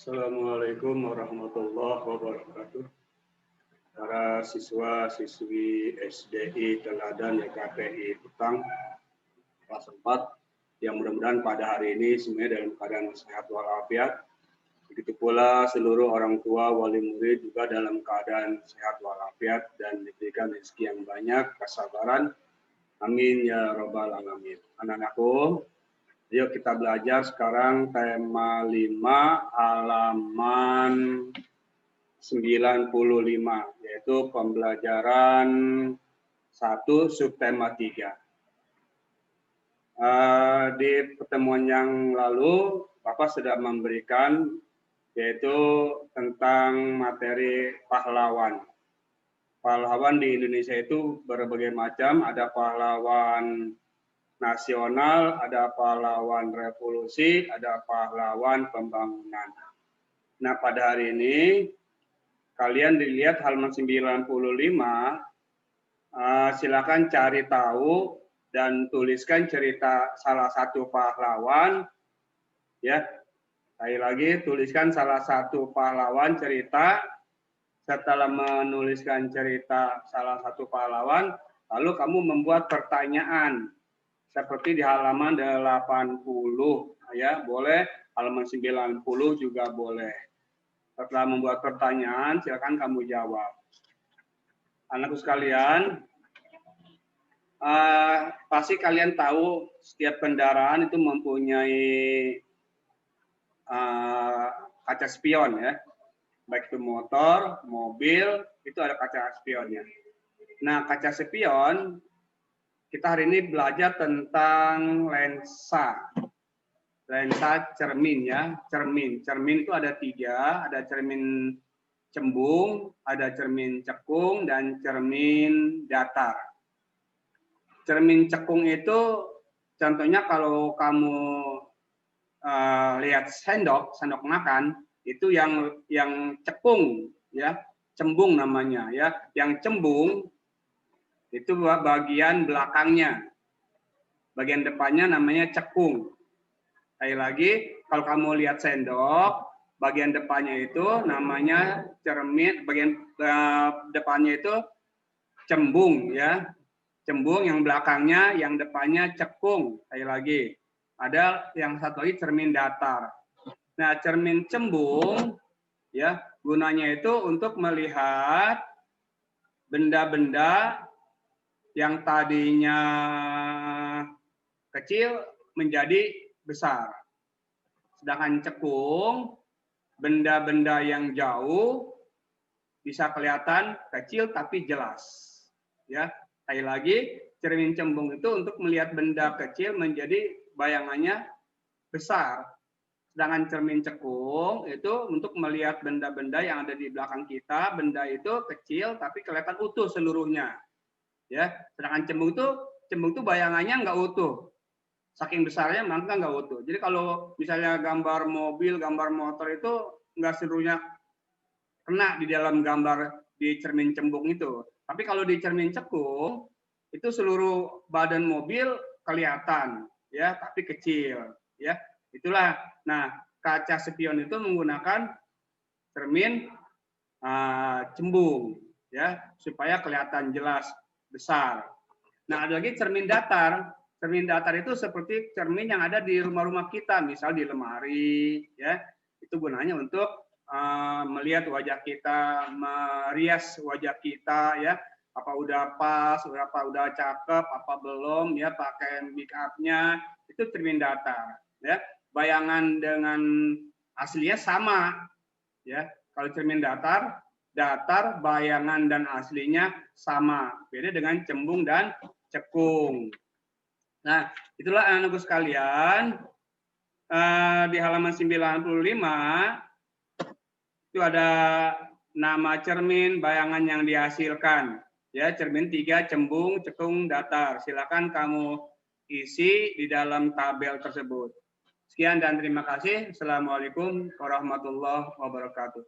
Assalamualaikum warahmatullahi wabarakatuh. Para siswa-siswi SDI Teladan YKPI Petang kelas 4 yang mudah-mudahan pada hari ini semuanya dalam keadaan sehat walafiat. Begitu pula seluruh orang tua, wali murid juga dalam keadaan sehat walafiat dan diberikan rezeki yang banyak, kesabaran. Amin ya robbal alamin. Anak-anakku, yuk kita belajar sekarang tema 5 halaman 95, yaitu pembelajaran 1 subtema 3. Di pertemuan yang lalu, Bapak sudah memberikan yaitu tentang materi pahlawan. Pahlawan di Indonesia itu berbagai macam, ada pahlawan nasional, ada pahlawan revolusi, ada pahlawan pembangunan. Nah, pada hari ini kalian dilihat halaman 95, silakan cari tahu dan tuliskan cerita salah satu pahlawan, ya. Sekali lagi, tuliskan salah satu pahlawan cerita. Setelah menuliskan cerita salah satu pahlawan, lalu kamu membuat pertanyaan. Seperti di halaman 80, ya, boleh, halaman 90 juga boleh. Setelah membuat pertanyaan, silakan kamu jawab. Anakku sekalian, pasti kalian tahu setiap kendaraan itu mempunyai kaca spion, ya. Baik itu motor, mobil, itu ada kaca spionnya. Nah, kaca spion, kita hari ini belajar tentang lensa cermin, ya. Cermin itu ada 3, ada cermin cembung, ada cermin cekung, dan cermin datar. Cermin cekung itu contohnya kalau kamu lihat sendok makan, itu yang cekung, ya, cembung namanya, ya. Yang cembung itu bagian belakangnya, bagian depannya namanya cekung. Sekali lagi, kalau kamu lihat sendok, bagian depannya itu namanya cermin, bagian depannya itu cembung, ya. Cembung, yang belakangnya, yang depannya cekung. Sekali lagi, ada yang satu lagi cermin datar. Nah, cermin cembung, ya, gunanya itu untuk melihat benda-benda yang tadinya kecil menjadi besar. Sedangkan cekung, benda-benda yang jauh bisa kelihatan kecil tapi jelas. Ya, sekali lagi, cermin cembung itu untuk melihat benda kecil menjadi bayangannya besar. Sedangkan cermin cekung itu untuk melihat benda-benda yang ada di belakang kita, benda itu kecil tapi kelihatan utuh seluruhnya. Ya, sedangkan cembung itu bayangannya nggak utuh. Saking besarnya maka nggak utuh. Jadi kalau misalnya gambar mobil, gambar motor itu nggak seluruhnya kena di dalam gambar di cermin cembung itu. Tapi kalau di cermin cekung itu seluruh badan mobil kelihatan, ya, tapi kecil, ya. Itulah. Nah, kaca spion itu menggunakan cermin cembung, ya, supaya kelihatan jelas besar. Nah, ada lagi cermin datar. Cermin datar itu seperti cermin yang ada di rumah-rumah kita, misal di lemari, ya. Itu gunanya untuk melihat wajah kita, merias wajah kita, ya. Apa udah pas, apa udah cakep, apa belum, ya, pakai make up-nya, itu cermin datar, ya. Bayangan dengan aslinya sama, ya. Kalau cermin datar, bayangan dan aslinya sama. Beda dengan cembung dan cekung. Nah, itulah anak-anakku sekalian, di halaman 95 itu ada nama cermin, bayangan yang dihasilkan. Ya, cermin 3, cembung, cekung, datar. Silakan kamu isi di dalam tabel tersebut. Sekian dan terima kasih. Assalamualaikum warahmatullahi wabarakatuh.